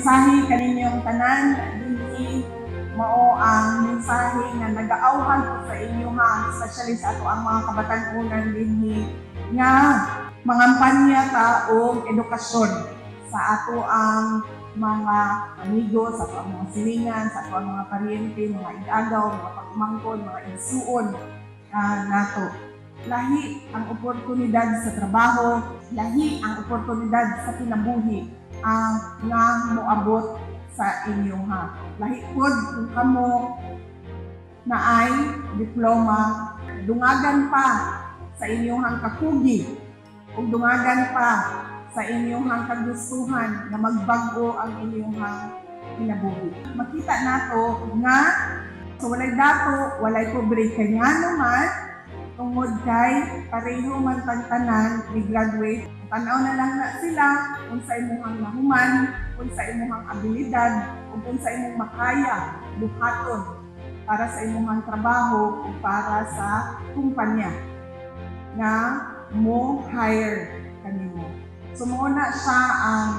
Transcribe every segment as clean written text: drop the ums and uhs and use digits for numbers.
mensahe kaninyong tanan dinhi mao ang mensahe nga nagaawhan ko sa inyo ha, especially sa ato ang mga kabatan-unan dinhi nga mangampanya ta og edukasyon sa ato ang mga amigo, sa ato ang mga silingan, sa ato ang mga paryente, mga igagaw, mga pagmangkon, mga igsuon nato. Lahi ang oportunidad sa trabaho, lahi ang oportunidad sa kinabuhi nga moabot sa inyo ha. Lahi pod kung kamo naay diploma, dungagan pa sa inyong kakugi ug dungagan pa sa inyong kagustuhan na magbago ang inyong kinabuhi. Makita nato nga so walay dato, walay pobre kay ngano man tungod kay pareho man tanan i-graduate. Tanaw na lang na sila kung sa imong nahuman, kung sa imong abilidad, kung sa imong makaya buhaton para sa imong trabaho o para sa kumpanya na mo hire kanimo. So mao na siya ang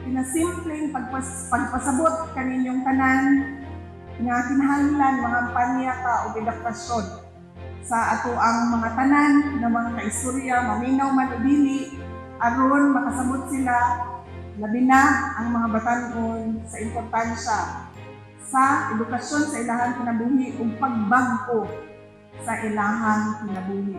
pinasimpleng pagpasabot kaninyong tanan nga kinahanglan mga panya ka o edukasyon sa ato ang mga tanan na mga kaistorya, maminaw man o dili, aron makasabot sila labi na ang mga batan-on sa importansya sa edukasyon sa ilahang kinabuhi ug pagbago sa ilahang kinabuhi.